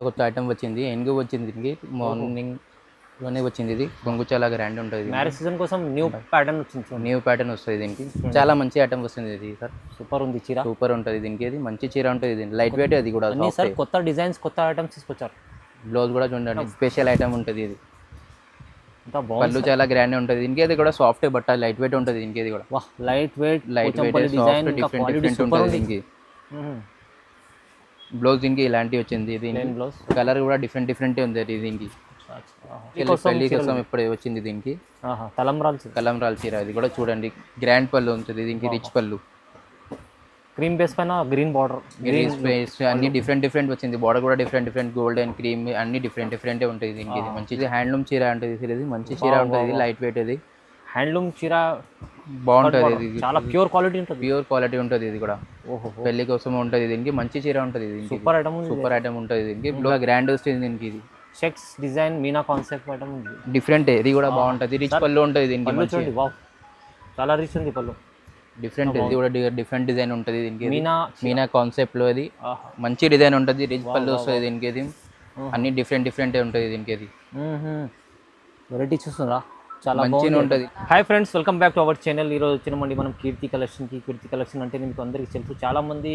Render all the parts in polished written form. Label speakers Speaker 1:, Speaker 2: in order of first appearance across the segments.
Speaker 1: కొత్త ఐటమ్ వచ్చింది. ఏనుగు వచ్చింది దీనికి. మార్నింగ్‌లోనే వచ్చింది ఇది. కొంగు చాలా గ్రాండ్ ఉంటది దీనికి.
Speaker 2: మ్యారేజ్ సీజన్ కోసం న్యూ ప్యాటర్న్ వచ్చింది చూడండి.
Speaker 1: న్యూ ప్యాటర్న్ వస్తది దీనికి. చాలా మంచి ఐటమ్ వస్తుంది ఇది సార్.
Speaker 2: సూపర్ ఉంది చీర.
Speaker 1: సూపర్ ఉంటది దీనికి. ఇది మంచి చీర ఉంటది ఇది. లైట్ వెయిట్ అది కూడా
Speaker 2: అన్నీ సార్
Speaker 1: సాఫ్ట్.
Speaker 2: కొత్త డిజైన్స్, కొత్త ఐటమ్స్ తీసుకొచ్చారు.
Speaker 1: బ్లౌజ్ కూడా చూడండి స్పెషల్ ఐటమ్ ఉంటది ఇది.
Speaker 2: అంతా బాగుంది.
Speaker 1: పళ్ళు చాలా గ్రాండ్ ఉంటది దీనికి. అది కూడా సాఫ్ట్ బట్ట లైట్ వెయిట్ ఉంటది దీనికి. ఇది కూడా
Speaker 2: వాహ్, లైట్ వెయిట్
Speaker 1: సాఫ్ట్ డిఫరెంట్ ఉంటది దీనికి. బ్లౌజ్ దీనికి ఇలాంటి వచ్చింది.
Speaker 2: Plain blouse.
Speaker 1: కలర్ కూడా డిఫరెంట్ ఉంది దీనికి. పెళ్లి కోసం ఇప్పుడు వచ్చింది దీనికి. తలంబ్రాల చీర ఇది కూడా చూడండి. గ్రాండ్ పళ్ళు ఉంటుంది దీనికి. రిచ్ పళ్ళు,
Speaker 2: క్రీమ్ బేస్ పైన గ్రీన్ బార్డర్,
Speaker 1: గ్రీన్ స్పేస్ అన్ని డిఫరెంట్ వచ్చింది. బార్డర్ కూడా డిఫరెంట్ గోల్డెన్ క్రీమ్ అన్ని డిఫరెంట్ ఉంటుంది దీనికి. ఇది మంచి హ్యాండ్లూమ్ చీర ఉంటుంది. ఇది మంచి చీర ఉంటుంది. లైట్ వెయిట్ ఇది
Speaker 2: హ్యాండ్లూమ్ చీర
Speaker 1: బాగుంటుంది. ఇది
Speaker 2: చాలా ప్యూర్ క్వాలిటీ ఉంటుంది.
Speaker 1: ప్యూర్ క్వాలిటీ ఉంటుంది ఇది కూడా. పెళ్లి కోసం ఉంటుంది దీనికి. మంచి చీర ఉంటుంది దీనికి. సూపర్ ఐటమ్ ఉంటుంది దీనికి. గ్రాండ్ వస్తుంది దీనికి. ఇది
Speaker 2: checks design Meena concept item
Speaker 1: different. ఇది కూడా బాగుంటుంది. రిచ్ పళ్ళు ఉంటుంది దీనికి.
Speaker 2: వావ్, చాలా రిచ్ ఉంది పళ్ళు.
Speaker 1: డిఫరెంట్ ఇది కూడా డిఫరెంట్ డిజైన్ ఉంటుంది దీనికి. మీనా కాన్సెప్ట్ లో ఇది మంచి డిజైన్ ఉంటుంది. రిచ్ పళ్ళు వస్తుంది దీనికి. ఇది అన్ని డిఫరెంట్ ఉంటుంది దీనికి. ఇది
Speaker 2: వెరైటీ చూస్తుందా, చాలా
Speaker 1: మంచిగా ఉంటుంది.
Speaker 2: Hi friends, welcome back to our channel. ఈరోజు వచ్చినామండి మనం కీర్తి కలెక్షన్కి. కీర్తి కలెక్షన్ అంటే మీకు అందరికీ తెలుసు. చాలామంది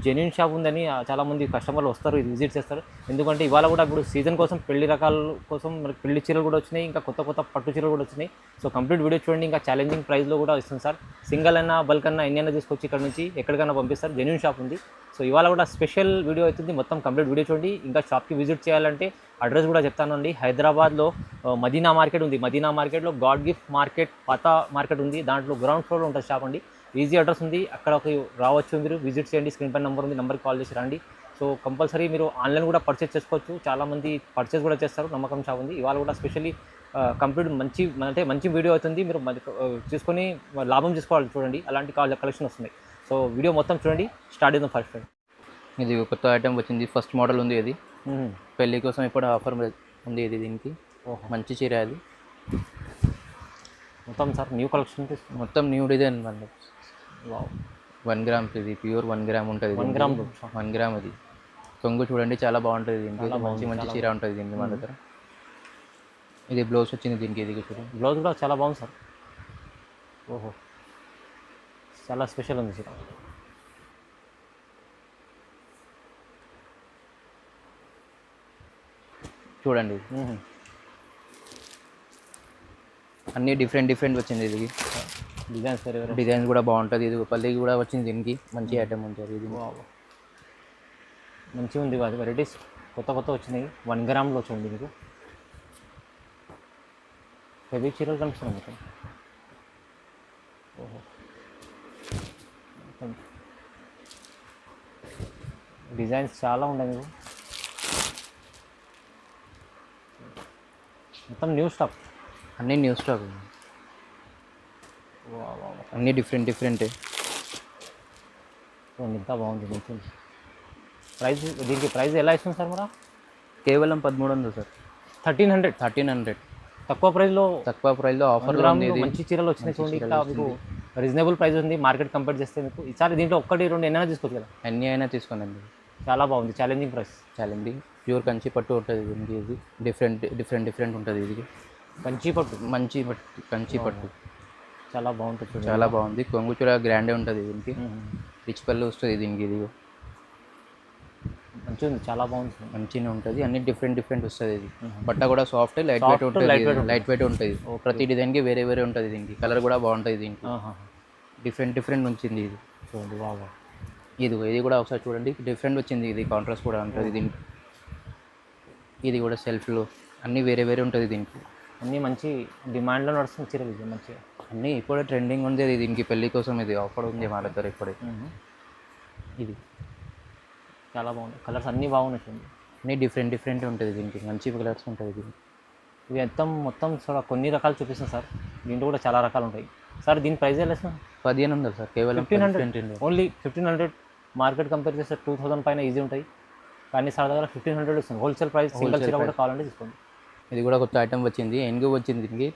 Speaker 2: జెన్యూన్ షాప్ ఉందని చాలామంది కస్టమర్లు వస్తారు, ఇది విజిట్ చేస్తారు. ఎందుకంటే ఇవాళ కూడా ఇప్పుడు సీజన్ కోసం పెళ్లి రకాల కోసం మనకి పెళ్లి చీరలు కూడా వచ్చినాయి, ఇంకా కొత్త పట్టు చీరలు కూడా వచ్చినాయి. సో కంప్లీట్ వీడియో చూడండి. ఇంకా ఛాలెంజింగ్ ప్రైస్లో కూడా ఇస్తుంది సార్. సింగిల్ అయినా బల్క్ అయినా ఎన్ని అయినా తీసుకొచ్చి ఇక్కడ నుంచి ఎక్కడికైనా పంపిస్తారు. జెన్యూన్ షాప్ ఉంది. సో ఇవాళ కూడా స్పెషల్ వీడియో అవుతుంది. మొత్తం కంప్లీట్ వీడియో చూడండి. ఇంకా షాప్కి విజిట్ చేయాలంటే అడ్రస్ కూడా చెప్తానండి. హైదరాబాద్లో మదీనా మార్కెట్ ఉంది. మదీనా మార్కెట్లో గాడ్ గిఫ్ట్ మార్కెట్, పాత మార్కెట్ ఉంది. దాంట్లో గ్రౌండ్ ఫ్లోర్లో ఉంటుంది షాప్ అండి. ఈజీ అడ్రస్ ఉంది, అక్కడికి రావచ్చు. మీరు విజిట్ చేయండి. స్క్రీన్ పైన నెంబర్ ఉంది, నెంబర్కి కాల్ చేసి రండి. సో కంపల్సరీ మీరు ఆన్లైన్ కూడా పర్చేస్ చేసుకోవచ్చు. చాలామంది పర్చేస్ కూడా చేస్తారు. నమ్మకం షాప్ ఉంది. ఇవాళ కూడా స్పెషల్లీ కంప్లీట్ మంచి వీడియో అవుతుంది. మీరు చూసుకొని లాభం చేసుకోవాలి. చూడండి, అలాంటి కలెక్షన్ వస్తుంది. సో వీడియో మొత్తం చూడండి. స్టార్ట్ చేద్దాం ఫస్ట్.
Speaker 1: ఇది కొత్త ఐటమ్ వచ్చింది. ఫస్ట్ మోడల్ ఉంది ఇది. పెళ్లి కోసం ఇప్పుడు ఆఫర్ ఉంది ఇది దీనికి. మంచి చీర అది
Speaker 2: మొత్తం సార్ న్యూ కలెక్షన్,
Speaker 1: మొత్తం న్యూ డిజైన్. 1 గ్రామ్ ఇది. ప్యూర్ 1 గ్రామ్ ఉంటుంది. 1 గ్రామ్ అది. కొంగు చూడండి చాలా బాగుంటుంది దీనికి. మంచి చీర ఉంటుంది దీనికి మన దగ్గర. ఇది బ్లౌజ్ వచ్చింది దీనికి. ఇది చూడండి,
Speaker 2: బ్లౌజ్ కూడా చాలా బాగుంది సార్. చాలా స్పెషల్ ఉంది చీర.
Speaker 1: చూడండి అన్నీ డిఫరెంట్ వచ్చింది. ఇది డిజైన్స్ కూడా బాగుంటుంది. ఇది పల్లి కూడా వచ్చింది దీనికి. మంచి ఐటమ్ ఉంటుంది ఇది.
Speaker 2: మంచిగా ఉంది. వెరైటీస్ కొత్త వచ్చినాయి. 1 గ్రామ్లో వచ్చింది మీకు. హెవీ చీరలు కనిపిస్తున్నాయి మొత్తం. డిజైన్స్ చాలా ఉన్నాయి మీకు. మొత్తం న్యూ స్టాక్.
Speaker 1: అన్నీ న్యూ స్టాక్. అన్నీ డిఫరెంట్.
Speaker 2: ఇంత బాగుంది. మంచి ప్రైస్. దీనికి ప్రైస్ ఎలా ఇస్తుంది సార్? మరి
Speaker 1: కేవలం 1300 సార్.
Speaker 2: 1300. తక్కువ ప్రైస్లో
Speaker 1: ఆఫర్లో
Speaker 2: మంచి చీరలు వచ్చినాయి చూడండి. ఇక్కడ మీకు రీజనబుల్ ప్రైస్ ఉంది మార్కెట్ కంపేర్ చేస్తే. మీకు ఈసారి దీంట్లో 1, 2 ఎన్నైనా తీసుకోవచ్చు కదా?
Speaker 1: ఎన్ని అయినా తీసుకోనండి.
Speaker 2: చాలా బాగుంది. Challenging price.
Speaker 1: ప్యూర్ కంచి పట్టు ఉంటుంది దీనికి. ఇది డిఫరెంట్ ఉంటుంది. ఇది కంచి పట్టు
Speaker 2: చాలా బాగుంటుంది.
Speaker 1: చాలా బాగుంది. కొంగు చూడ గ్రాండే ఉంటుంది దీనికి. రిచ్ పళ్ళు వస్తుంది దీనికి. ఇది
Speaker 2: మంచిగా ఉంది, చాలా బాగుంది.
Speaker 1: మంచిగా ఉంటుంది. అన్ని డిఫరెంట్ వస్తుంది. ఇది బట్ట కూడా సాఫ్ట్ లైట్ వెయిట్ ఉంటుంది. ప్రతి డిజైన్కి వేరే ఉంటుంది దీనికి. కలర్ కూడా బాగుంటుంది దీనికి. డిఫరెంట్ వచ్చింది ఇది.
Speaker 2: చూడండి బాగా.
Speaker 1: ఇది కూడా ఒకసారి చూడండి. డిఫరెంట్ వచ్చింది. ఇది కాంట్రాస్ట్ కూడా ఉంటుంది దీనికి. ఇది కూడా సెల్ఫ్లో అన్నీ వేరే ఉంటుంది దీనికి.
Speaker 2: అన్నీ మంచి డిమాండ్లో నడుస్తుంది చీరలు. ఇది మంచిగా
Speaker 1: అన్నీ ఇప్పుడే ట్రెండింగ్ ఉంది అది దీనికి. పెళ్లి కోసం ఇది ఆఫర్ ఉంది మా దగ్గర ఇప్పుడే. ఇది
Speaker 2: చాలా బాగుంది. కలర్స్ అన్నీ బాగున్నాయి.
Speaker 1: అన్నీ డిఫరెంట్ ఉంటుంది దీనికి. మంచి కలర్స్ ఉంటుంది దీనికి.
Speaker 2: ఇవి మొత్తం సార్ కొన్ని రకాలు చూపిస్తుంది సార్. దీంట్లో కూడా చాలా రకాలు ఉంటాయి సార్. దీని ప్రైస్ ఎలా సార్?
Speaker 1: 1500 సార్. కేవలం
Speaker 2: 1500. ఓన్లీ 1500. మార్కెట్ కంపేర్ చేస్తే 2000 పైన ఈజీ ఉంటాయి. కానీ సార్ దగ్గర 1500 ఇస్తుంది. Wholesale price. సింగిల్ చీర కూడా కావాలంటే తీసుకోండి.
Speaker 1: ఇది కూడా కొత్త ఐటమ్ వచ్చింది. ఏనుగు వచ్చింది దీనికి.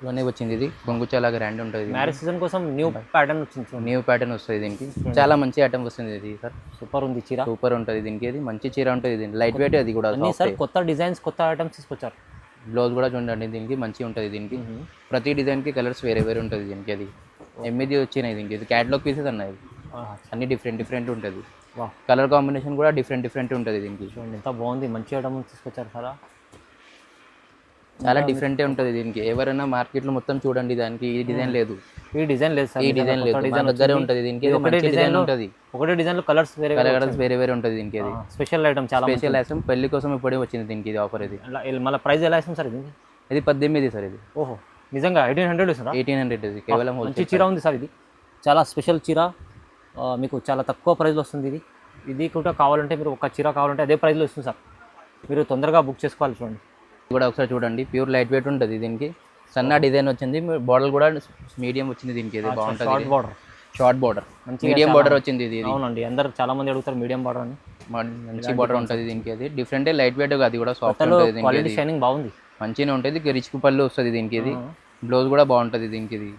Speaker 1: లోనే వచ్చింది ఇది. కొంగు చాలా గ్రాండ్ ఉంటుంది.
Speaker 2: మ్యారేజ్ సీజన్ కోసం న్యూ ప్యాటర్న్ వచ్చింది.
Speaker 1: న్యూ ప్యాటర్న్ వస్తుంది దీనికి. చాలా మంచి ఐటమ్ వస్తుంది ఇది సార్.
Speaker 2: సూపర్ ఉంది చీర.
Speaker 1: సూపర్ ఉంటుంది దీనికి. ఇది మంచి చీర ఉంటుంది దీనికి. లైట్ వెయిట్ అది కూడా.
Speaker 2: సార్ కొత్త డిజైన్స్ కొత్త ఐటమ్స్ తీసుకొచ్చారు.
Speaker 1: బ్లౌజ్ కూడా చూడండి దీనికి మంచిగా ఉంటుంది దీనికి. ప్రతి డిజైన్కి కలర్స్ వేరే వేరే ఉంటుంది దీనికి. అది ఎమ్మిది వచ్చినాయి దీనికి. ఇది క్యాటలాగ్ పీసెస్ అన్నాయి. అన్ని డిఫరెంట్ ఉంటుంది. కలర్ కాంబినేషన్ కూడా డిఫరెంట్ ఉంటుంది దీనికి.
Speaker 2: చూడండి ఎంత బాగుంది. మంచి ఐటమ్ తీసుకొచ్చారు సార్.
Speaker 1: చాలా డిఫరెంటే ఉంటుంది దీనికి. ఎవరైనా మార్కెట్లో మొత్తం చూడండి దానికి ఈ డిజైన్ లేదు.
Speaker 2: ఈ డిజైన్ లేదు సార్.
Speaker 1: ఈ డిజైన్ లేదు. డిజైన్ దగ్గరే ఉంటుంది దీనికి.
Speaker 2: ఒకటే డిజైన్ ఉంటుంది. ఒకటే డిజైన్ లో కలర్స్
Speaker 1: వేరే వేరే ఉంటుంది దీనికి. అది
Speaker 2: స్పెషల్ ఐటమ్. చాలా
Speaker 1: స్పెషల్ ఐటమ్. పెళ్లి కోసం ఇప్పుడే వచ్చింది దీనికి ఇది ఆఫర్. ఇది
Speaker 2: మళ్ళీ ప్రైస్ ఎలా ఇస్తాం సార్? ఇది
Speaker 1: 18 సార్. ఇది
Speaker 2: ఓహో నిజంగా 1800 సార్.
Speaker 1: 1800 ఇది కేవలం.
Speaker 2: మంచి చీర ఉంది సార్. ఇది చాలా స్పెషల్ చీర. మీకు చాలా తక్కువ ప్రైస్లో వస్తుంది. ఇది కూడా కావాలంటే మీరు ఒక చీర కావాలంటే అదే ప్రైస్లో వస్తుంది సార్. మీరు తొందరగా బుక్ చేసుకోవాలి. చూడండి
Speaker 1: కూడా ఒకసారి చూడండి. ప్యూర్ లైట్ వెయిట్ ఉంటుంది దీనికి. సన్న డిజైన్ వచ్చింది. బార్డర్ కూడా మీడియం వచ్చింది దీనికి. ఇది బాగుంటుంది. షార్ట్ బార్డర్ మీడియం బార్డర్ వచ్చింది ఇది.
Speaker 2: అవునండి, అందరు చాలా మంది అడుగుతారు మీడియం బార్డర్ అని.
Speaker 1: మంచి బార్డర్ ఉంటుంది దీనికి. అది డిఫరెంట్ లైట్ వెయిట్. అది కూడా సాఫ్ట్ ఉంటుంది.
Speaker 2: క్వాలిటీ షైనింగ్ బాగుంది.
Speaker 1: మంచిగానే ఉంటుంది. రిచ్ పళ్ళు వస్తుంది దీనికి. ఇది బ్లౌజ్ కూడా బాగుంటుంది దీనికి. ఇది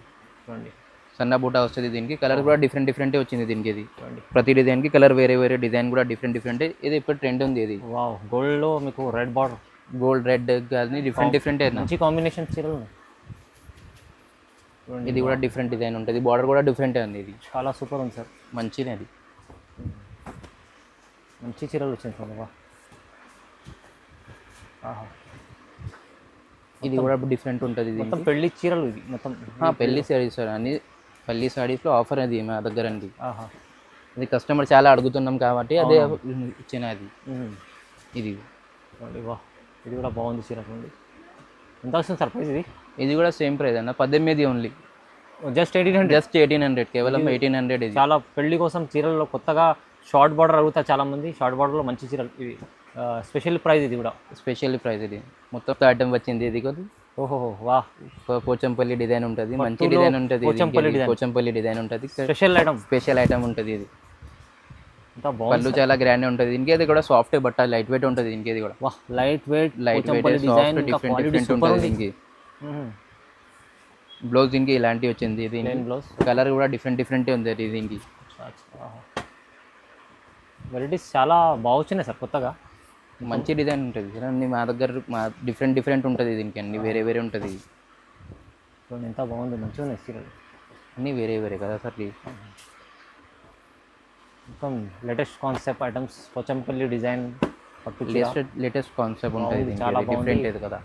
Speaker 2: చూడండి
Speaker 1: సన్న బూటా వస్తుంది దీనికి. కలర్ కూడా డిఫరెంట్ వచ్చింది దీనికి. ఇది ప్రతి డిజైన్కి కలర్ వేరే వేరే. డిజైన్ కూడా డిఫరెంట్. ఇది ఇప్పుడు ట్రెండ్ ఉంది. ఇది
Speaker 2: గోల్డ్లో మీకు రెడ్ బార్డర్,
Speaker 1: గోల్డ్ రెడ్ కానీ డిఫరెంట్
Speaker 2: మంచి కాంబినేషన్ చీరలు.
Speaker 1: ఇది కూడా డిఫరెంట్ డిజైన్ ఉంటుంది. బార్డర్ కూడా డిఫరెంట్ ఉంది. ఇది
Speaker 2: చాలా సూపర్ ఉంది సార్.
Speaker 1: మంచిది. అది
Speaker 2: మంచి చీరలు వచ్చింది సార్.
Speaker 1: ఇది కూడా డిఫరెంట్ ఉంటుంది. ఇది
Speaker 2: మొత్తం పెళ్లి చీరలు. ఇది మొత్తం
Speaker 1: పెళ్లి సారీస్ సార్. అన్ని పెళ్లి సారీస్లో ఆఫర్ అది మా దగ్గర అండి. ఇది కస్టమర్ చాలా అడుగుతున్నాం కాబట్టి అదే ఇచ్చిన. అది ఇది
Speaker 2: ఇది కూడా బాగుంది చీర. చూడండి ఎంత వస్తుంది సార్ ప్రైస్?
Speaker 1: ఇది కూడా సేమ్ ప్రైస్ అన్న. 18 ఓన్లీ.
Speaker 2: జస్ట్ 1800
Speaker 1: కేవలం 1800. ఇది
Speaker 2: చాలా పెళ్లి కోసం చీరల్లో కొత్తగా షార్ట్ బార్డర్ అడుగుతా చాలా మంది. షార్ట్ బార్డర్లో మంచి చీరలు. ఇది స్పెషల్ ప్రైస్. ఇది కూడా స్పెషల్
Speaker 1: ప్రైస్. ఇది మొత్తం ఐటమ్ వచ్చింది. ఇది కొద్ది
Speaker 2: ఓహో వా
Speaker 1: పోచంపల్లి డిజైన్ ఉంటుంది. మంచి డిజైన్ ఉంటుంది. పోచంపల్లి డిజైన్ ఉంటుంది. స్పెషల్ ఐటమ్ ఉంటుంది. ఇది పళ్ళు చాలా గ్రాండ్ ఉంటుంది దీనికి. అది కూడా సాఫ్ట్ బట్ట లైట్ వెయిట్ ఉంటుంది దీనికి. ఇది కూడా
Speaker 2: లైట్ వెయిట్
Speaker 1: డిఫరెంట్ ఉంటుంది దీనికి. బ్లౌజ్ దీనికి ఇలాంటివి వచ్చింది. కలర్ కూడా డిఫరెంట్ ఉంది దీనికి.
Speaker 2: వెరైటీస్ చాలా బాగా వచ్చినాయి సార్ కొత్తగా.
Speaker 1: మంచి డిజైన్ ఉంటుంది. అన్ని మా దగ్గర డిఫరెంట్ ఉంటుంది దీనికి. అన్ని వేరే వేరే ఉంటుంది.
Speaker 2: ఎంత బాగుంది. మంచిగా ఉన్నాయి చీరలు.
Speaker 1: అన్నీ వేరే వేరే కదా సార్.
Speaker 2: మొత్తం latest concept items. Pochampally design
Speaker 1: latest concept ఉంటుంది.
Speaker 2: చాలా డిఫరెంట్ కదా.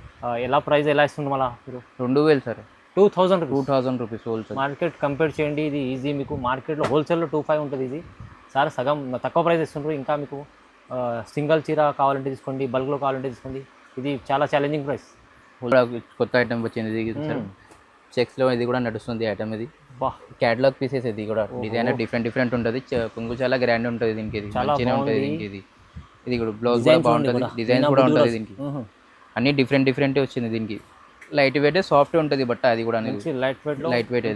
Speaker 2: ఎలా ప్రైస్ ఎలా ఇస్తుంది మళ్ళీ మీరు?
Speaker 1: 2000 sir.
Speaker 2: 2000
Speaker 1: rupees wholesale.
Speaker 2: Market compare చేయండి. ఇది ఈజీ మీకు. మార్కెట్లో హోల్సేల్లో 25 ఉంటుంది. ఇది సార్ సగం తక్కువ ప్రైస్ ఇస్తుంటారు. ఇంకా మీకు సింగిల్ చీర కావాలంటే తీసుకోండి, బల్క్లో కావాలంటే తీసుకోండి. ఇది చాలా ఛాలెంజింగ్ ప్రైస్.
Speaker 1: కొత్త ఐటమ్ వచ్చింది సార్. చెక్స్లో ఇది కూడా నడుస్తుంది ఐటమ్. ఇది క్యాటలాగ్ పీసెస్. ఇది కూడా డిజైన్ డిఫరెంట్ ఉంటుంది. కొంగు చాలా గ్రాండ్ ఉంటుంది దీనికి. ఇది మంచిగా ఉంటుంది దీనికి. ఇది కూడా బ్లౌజ్ కూడా బాగుంటుంది. డిజైన్ కూడా ఉంటుంది దీనికి. అన్ని డిఫరెంట్ వచ్చింది దీనికి. లైట్ వెయిట్ సాఫ్ట్ ఉంటుంది బట్ట. అది కూడా లైట్ వెయిట్.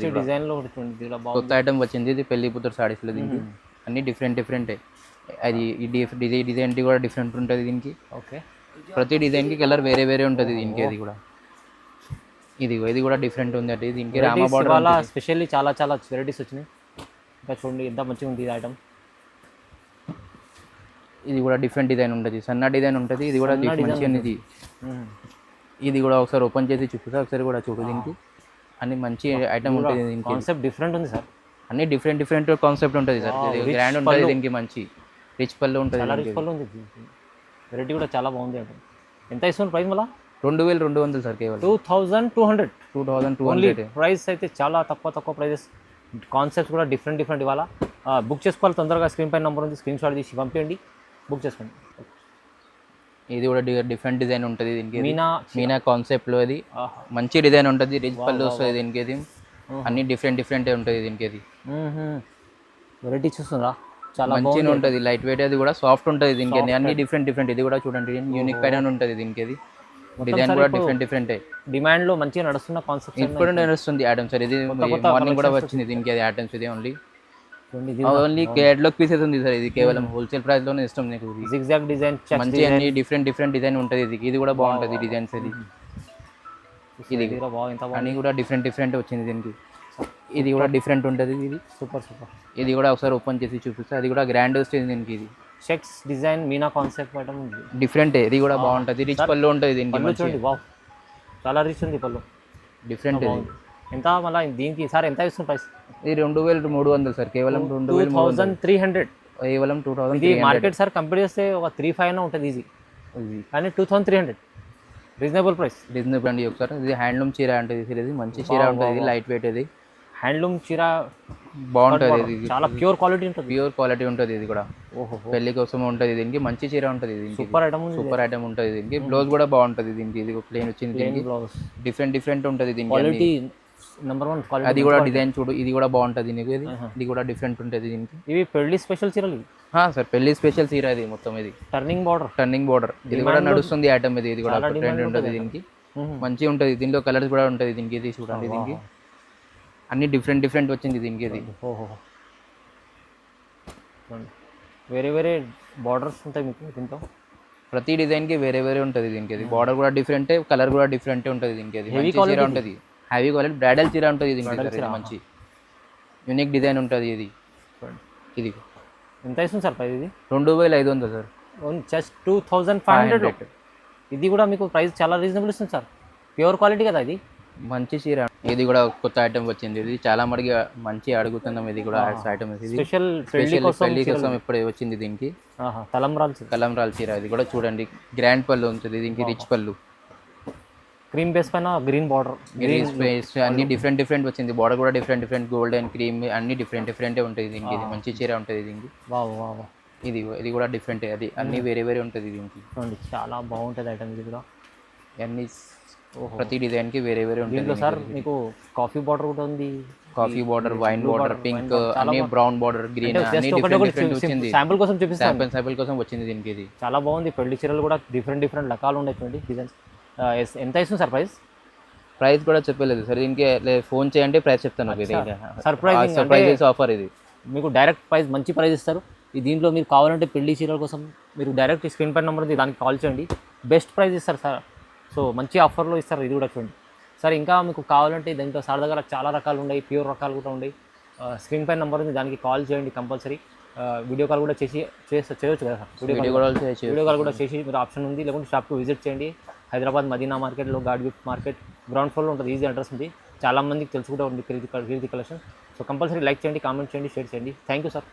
Speaker 1: కొత్త ఐటమ్ వచ్చింది. ఇది పెళ్లి కూతురు సారీస్లో దీనికి. అన్ని డిఫరెంట్. అది ఈ డిజైన్ కూడా డిఫరెంట్ ఉంటుంది దీనికి.
Speaker 2: ఓకే
Speaker 1: ప్రతి డిజైన్కి కలర్ వేరే వేరే ఉంటుంది దీనికి. అది కూడా ఇది కూడా డిఫరెంట్ ఉంది. అంటే దీనికి రామా బార్డర్
Speaker 2: స్పెషల్లీ చాలా వెరైటీస్ వచ్చినాయి. ఇంకా చూడండి ఎంత మంచిగా ఉంది ఈ ఐటమ్.
Speaker 1: ఇది కూడా డిఫరెంట్ డిజైన్ ఉంటుంది. సన్న డిజైన్ ఉంటుంది. ఇది కూడా మంచిగా ఉంది. ఇది కూడా ఒకసారి ఓపెన్ చేసి చూపిస్తా. ఒకసారి కూడా చూడు. దీనికి అన్ని మంచి ఐటమ్ ఉంటుంది. దీనికి
Speaker 2: కాన్సెప్ట్ డిఫరెంట్ ఉంది సార్.
Speaker 1: అన్ని డిఫరెంట్ కాన్సెప్ట్ ఉంటుంది సార్. గ్రాండ్ ఉంటుంది దీనికి. మంచి రిచ్ పళ్ళు ఉంటుంది.
Speaker 2: రిచ్ పళ్ళు ఉంది. వెరైటీ కూడా చాలా బాగుంది. ఎంత ఇస్తుంది ప్రైస్ మళ్ళీ?
Speaker 1: 2200 సార్. కేవలం
Speaker 2: 2200 ప్రైస్ అయితే చాలా తక్కువ ప్రైజెస్. కాన్సెప్ట్స్ కూడా డిఫరెంట్ ఇవాళ బుక్ చేసుకోవాలి తొందరగా. స్క్రీన్ పైన నెంబర్ ఉంది. స్క్రీన్ షాట్ తీసి పంపించండి. బుక్ చేసుకోండి.
Speaker 1: ఇది కూడా డిఫరెంట్ డిజైన్ ఉంటుంది దీనికి. మీనా కాన్సెప్ట్లో. ఇది మంచి డిజైన్ ఉంటుంది. రిచ్ పళ్ళు వస్తుంది దీనికి. ఇది అన్ని డిఫరెంట్ ఉంటుంది దీనికి. ఇది
Speaker 2: వెరైటీ చూస్తుందా? చాలా
Speaker 1: మంచిగా ఉంటుంది. Light weight. అది కూడా సాఫ్ట్ ఉంటుంది దీనికి. అన్ని డిఫరెంట్. ఇది కూడా చూడండి యూనిక్ ప్యాటర్న్ ఉంటుంది దీనికి. ఇది డిజైన్ కూడా డిఫరెంట్.
Speaker 2: డిమాండ్లో మంచిగా నడుస్తున్న కాన్సెప్ట్
Speaker 1: ఇప్పుడు నడుస్తుంది ఐటమ్ సార్. ఇది మార్నింగ్ కూడా వచ్చింది దీనికి. అది ఐటమ్స్ ఇది ఓన్లీ క్యాటలాగ్ పీసెస్ ఉంది సార్. ఇది కేవలం హోల్సేల్ ప్రైస్లోనే ఇస్తాం నీకు.
Speaker 2: జిగ్జాగ్ డిజైన్
Speaker 1: మంచి అన్ని డిఫరెంట్ డిజైన్ ఉంటుంది. ఇది కూడా బాగుంటుంది డిజైన్స్. ఇది ఇది
Speaker 2: కూడా బాగా ఎంత
Speaker 1: అన్నీ కూడా డిఫరెంట్ వచ్చింది దీనికి. ఇది కూడా డిఫరెంట్ ఉంటుంది. ఇది
Speaker 2: సూపర్.
Speaker 1: ఇది కూడా ఒకసారి ఓపెన్ చేసి చూపిస్తే అది కూడా గ్రాండ్ వస్తుంది దీనికి. ఇది
Speaker 2: checks design Meena concept madam
Speaker 1: different. ఇది కూడా బాగుంటుంది. రిచ్ పళ్ళు ఉంటుంది దీనికి.
Speaker 2: చూడండి వావ్, చాలా రిచ్ ఉంది పళ్ళు,
Speaker 1: డిఫరెంట్.
Speaker 2: ఎంత మళ్ళీ దీనికి సార్ ఎంత ఇస్తుంది ప్రైస్?
Speaker 1: ఇది 2300 సార్, కేవలం
Speaker 2: 2300,
Speaker 1: కేవలం 2000.
Speaker 2: ఇది మార్కెట్ సార్ కంపేర్ చేస్తే ఒక 3500 ఉంటుంది ఈజీ, కానీ 2300 రీజనబుల్ ప్రైస్.
Speaker 1: రీజనబుల్ అండి. ఒకసారి ఇది హ్యాండ్లూమ్ చీర ఉంటుంది. ఇది మంచి చీర ఉంటుంది. ఇది లైట్ వెయిట్. ఇది
Speaker 2: హ్యాండ్లూమ్ చీర
Speaker 1: బాగుంటుంది. ఇది
Speaker 2: చాలా ప్యూర్ క్వాలిటీ ఉంటుంది.
Speaker 1: ప్యూర్ క్వాలిటీ ఉంటుంది. ఇది కూడా పెళ్లి కోసం ఉంటుంది. దీనికి మంచి చీర ఉంటుంది.
Speaker 2: సూపర్
Speaker 1: ఐటమ్ ఉంటుంది. దీనికి బ్లౌజ్ కూడా బాగుంటుంది. దీనికి ఇది ప్లేన్ వచ్చింది. దీనికి డిఫరెంట్ ఉంటుంది. దీనికి
Speaker 2: క్వాలిటీ నెంబర్ 1 క్వాలిటీ.
Speaker 1: అది కూడా డిజైన్ చూడు, ఇది కూడా బాగుంటుంది. దీనికి ఇది కూడా డిఫరెంట్ ఉంటుంది. దీనికి
Speaker 2: ఇవి పెళ్లి స్పెషల్ చీరలు
Speaker 1: సార్, పెళ్లి స్పెషల్ చీర ఇది మొత్తం. ఇది టర్నింగ్ బోర్డర్. ఇది కూడా నడుస్తుంది ఐటమ్. ఇది కూడా ట్రెండ్ ఉంటుంది. దీనికి మంచిగా ఉంటుంది. దీనిలో కలర్స్ కూడా ఉంటుంది. దీనికి ఇది చూడండి. దీనికి అన్ని డిఫరెంట్ వచ్చింది. దీనికి ఇది
Speaker 2: వేరే బార్డర్స్ ఉంటాయి మీకు దీంతో.
Speaker 1: ప్రతి డిజైన్కి వేరే ఉంటుంది. దీనికి ఇది బార్డర్ కూడా డిఫరెంట్, కలర్ కూడా డిఫరెంట్ ఉంటుంది. దీనికి ఇది మంచి చీర ఉంటుంది. హెవీ క్వాలిటీ బ్రైడల్ చీర ఉంటుంది. దీనికి మంచి యూనిక్ డిజైన్ ఉంటుంది. ఇది
Speaker 2: ఎంత ఇస్తుంది సార్ ప్రైస్? ఇది
Speaker 1: 2500 సార్,
Speaker 2: జస్ట్ 2500. ఇది కూడా మీకు ప్రైస్ చాలా రీజనబుల్ ఇస్తుంది సార్. ప్యూర్ క్వాలిటీ కదా ఇది,
Speaker 1: మంచి చీర. ఇది కూడా కొత్త ఐటమ్ వచ్చింది. ఇది చాలా మటుకు మంచి అడుగుతున్నాం. ఇది కూడా ఐటమ్. ఇది
Speaker 2: స్పెషల్
Speaker 1: పెళ్లి కోసం ఇప్పుడు వచ్చింది. దీనికి కలంరాల్ చీర. ఇది కూడా చూడండి, గ్రాండ్ పళ్ళు ఉంటుంది. దీనికి రిచ్ పళ్ళు,
Speaker 2: క్రీమ్ బేస్ పైన గ్రీన్ బార్డర్,
Speaker 1: గ్రీన్ బేస్ అన్ని డిఫరెంట్ వచ్చింది. బార్డర్ కూడా డిఫరెంట్ గోల్డెన్ క్రీమ్ అన్ని డిఫరెంట్ ఉంటుంది. దీనికి ఇది మంచి చీర ఉంటుంది. దీనికి ఇది కూడా డిఫరెంట్. అది అన్ని వేరే ఉంటుంది. దీనికి
Speaker 2: చాలా బాగుంటుంది ఐటమ్. ఇది కూడా
Speaker 1: అన్ని ప్రతి డిజైన్ కి వేరే ఉంటుంది.
Speaker 2: సార్ మీకు కాఫీ బార్డర్ కూడా ఉంది,
Speaker 1: coffee border, wine border, pink, అన్ని బ్రౌన్ బార్డర్, గ్రీన్ అన్ని డిఫరెంట్ వచ్చింది.
Speaker 2: శాంపుల్ కోసం చూపిస్తాను.
Speaker 1: శాంపుల్ కోసం వచ్చింది. దీనికి ఇది
Speaker 2: చాలా బాగుంది. పెళ్లి చీరలు కూడా డిఫరెంట్ రకాలు ఉన్నాయి. డిజైన్స్ ఎంత ఇస్తుంది సార్
Speaker 1: ప్రైస్ కూడా చెప్పలేదు సార్. దీనికి ఫోన్ చేయండి, ప్రైస్ చెప్తాను.
Speaker 2: Surprise
Speaker 1: offer. ఇది
Speaker 2: మీకు డైరెక్ట్ ప్రైస్, మంచి ప్రైస్ ఇస్తారు. దీంట్లో మీరు కావాలంటే పెళ్లి చీరల కోసం మీరు డైరెక్ట్ స్క్రీన్ పైన నెంబర్ ఉంది, దానికి కాల్ చేయండి. బెస్ట్ ప్రైస్ ఇస్తారు సార్. సో మంచి ఆఫర్లో ఇస్తారు. ఇది కూడా చూడండి సార్. ఇంకా మీకు కావాలంటే దీంట్లో సార్ దగ్గర చాలా రకాలు ఉన్నాయి, ప్యూర్ రకాలు కూడా ఉన్నాయి. స్క్రీన్ పైన నెంబర్ ఉంది, దానికి కాల్ చేయండి కంపల్సరీ. వీడియో కాల్ కూడా చేయొచ్చు కదా సార్. వీడియో కాల్ కూడా చేసి మీరు ఆప్షన్ ఉంది. లేకుంటే షాప్కి విజిట్ చేయండి. హైదరాబాద్ మదీనా మార్కెట్లో గాడ్ గిఫ్ట్ మార్కెట్ గ్రౌండ్ ఫ్లోర్లో ఉంటుంది. ఈజీ అడ్రస్ ఉంది. చాలా మందికి తెలుసు కూడా ఉంది కీర్తి కలెక్షన్. సో కంపల్సరీ లైక్ చేయండి, కామెంట్ చేయండి, షేర్ చేయండి. Thank you sir.